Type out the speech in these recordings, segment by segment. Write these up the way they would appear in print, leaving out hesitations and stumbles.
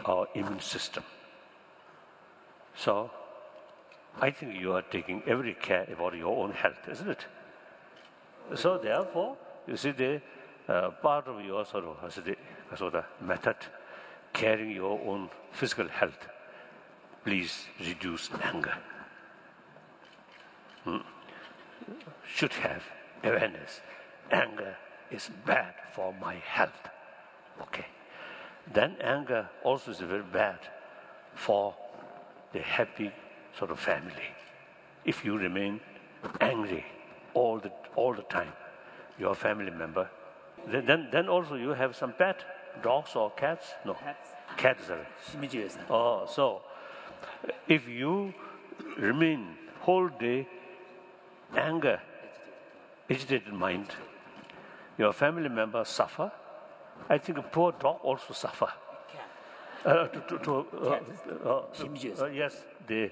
our immune system. So I think you are taking every care about your own health, isn't it? So therefore, you see the part of your sort of method, caring your own physical health. Please reduce anger. Should have awareness. Anger is bad for my health. Okay. Then anger also is very bad for the happy sort of family. If you remain angry all the time, your family member, then also you have some pet, dogs or cats? No. Cats are. Oh, so if you remain whole day anger, agitated mind, your family members suffer. I think a poor dog also suffer. Yes, the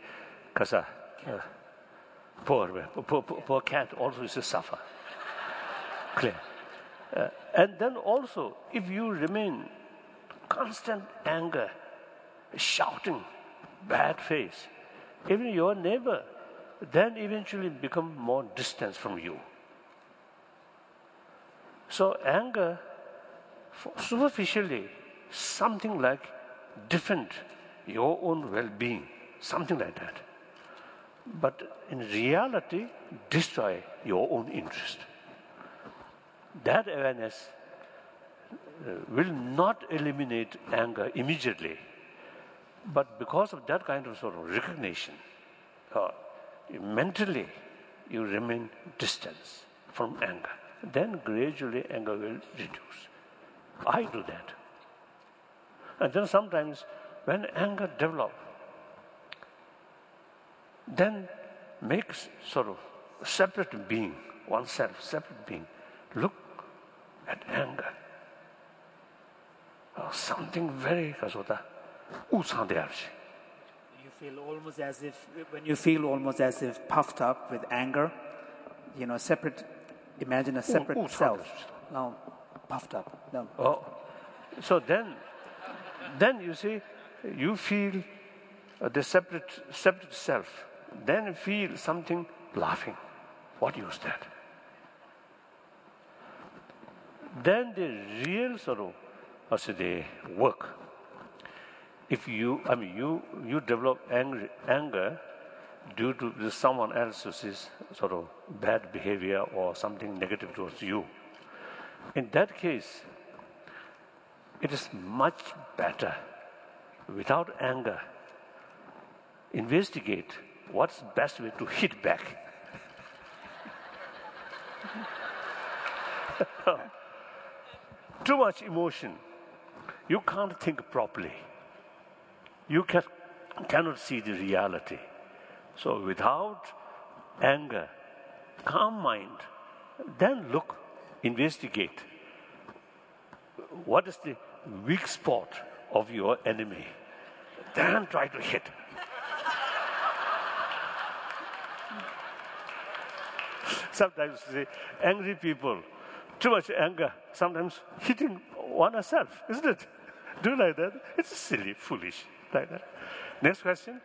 kasa. Poor cat also is a suffer. Clear. And then also, if you remain constant anger, shouting, bad face, even your neighbor, then eventually become more distant from you. So anger, superficially, something like defend your own well-being, something like that. But in reality, destroy your own interest. That awareness will not eliminate anger immediately, but because of that kind of sort of recognition, mentally you remain distant from anger. Then gradually anger will reduce. I do that. And then sometimes when anger develops, then makes sort of separate being, oneself, separate being, look at anger. Something very You feel almost as if, when you feel almost as if puffed up with anger, separate, imagine a separate self. No, puffed up. No. Oh, so then you see, you feel the separate self. Then feel something laughing. What use that? Then the real sort of, the work. If you develop anger due to someone else's sort of bad behavior or something negative towards you, in that case, it is much better, without anger, investigate what's the best way to hit back. Too much emotion. You can't think properly. You cannot see the reality. So without anger, calm mind, then look, investigate. What is the weak spot of your enemy? Then try to hit. Sometimes you see angry people, too much anger, sometimes hitting oneself, isn't it? Do you like that? It's silly, foolish, like that. Next question.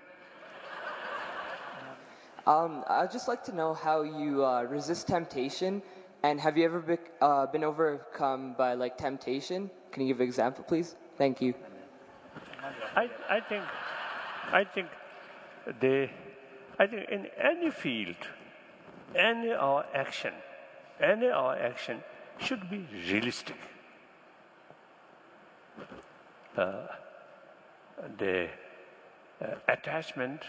I'd just like to know how you resist temptation, and have you ever been overcome by temptation? Can you give an example, please? Thank you. I think in any field, any our action should be realistic. The attachment,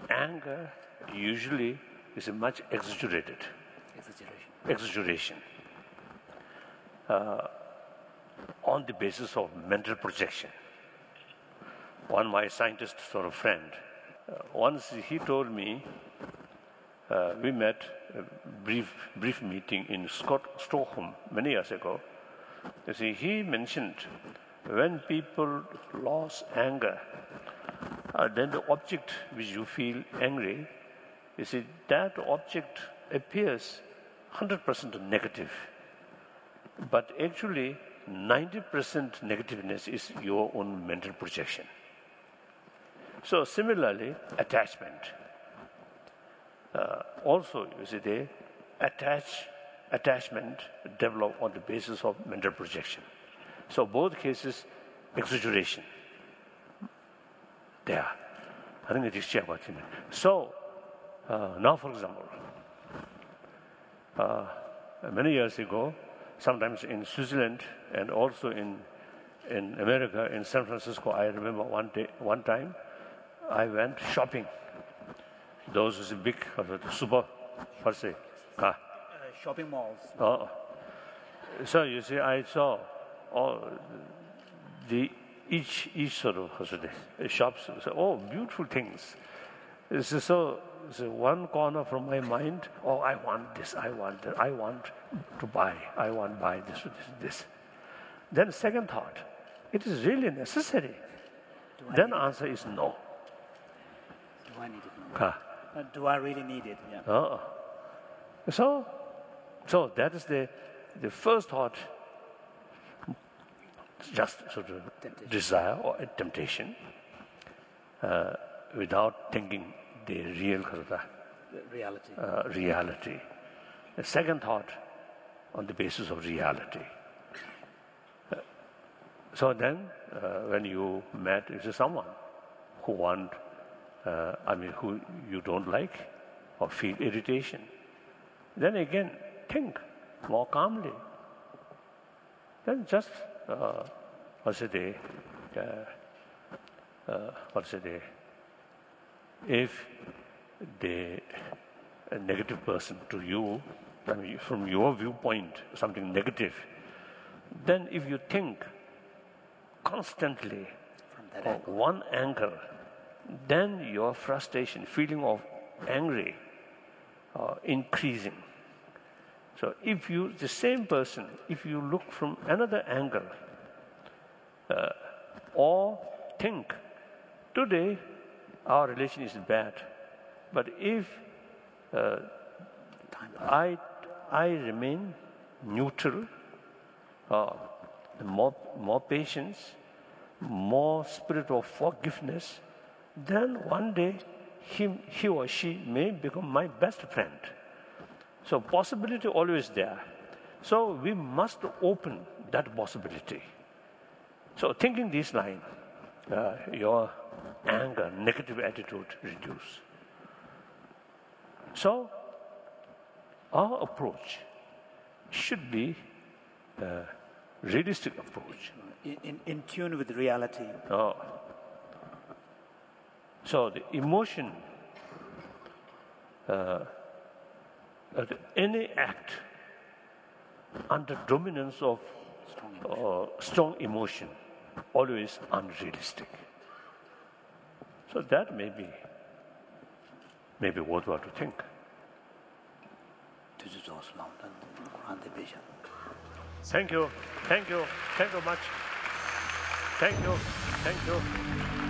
anger, usually is much exaggerated. Exaggeration. On the basis of mental projection. One of my scientist sort of friend, once he told me, we met a brief meeting in Stockholm many years ago. You see, he mentioned when people lose anger, then the object which you feel angry, you see, that object appears 100% negative. But actually, 90% negativeness is your own mental projection. So similarly, attachment. Also, you see, they attachment develop on the basis of mental projection. So both cases, exaggeration. There. I think it is clear about it. So now, for example, many years ago, sometimes in Switzerland and also in America, in San Francisco, I remember one time, I went shopping. Those was big, super, what's it? Shopping malls. So you see, I saw all each sort of shops. So, beautiful things. So one corner from my mind, I want this, I want that, I want to buy this. Then second thought, it is really necessary. Then answer is no. Do I need it? No. Do I really need it? Yeah. So that is the first thought, just sort of Temptation. desire or a temptation, without thinking the real Reality. reality. The second thought on the basis of reality. So then, when you met someone who who you don't like or feel irritation, then again think more calmly. Then just if the negative person to you, from your viewpoint, something negative, then if you think constantly From that of angle. one angle, then your frustration, feeling of angry, increasing. So if the same person, if you look from another angle, or think, today our relation is bad, but if I remain neutral, more patience, more spirit of forgiveness, then one day he or she may become my best friend. So possibility always there. So we must open that possibility. So thinking this line, your anger, negative attitude reduce. So our approach should be a realistic approach. In tune with reality. So the emotion, any act under dominance of strong emotion, always unrealistic. So that may be worthwhile to think. Thank you much. Thank you.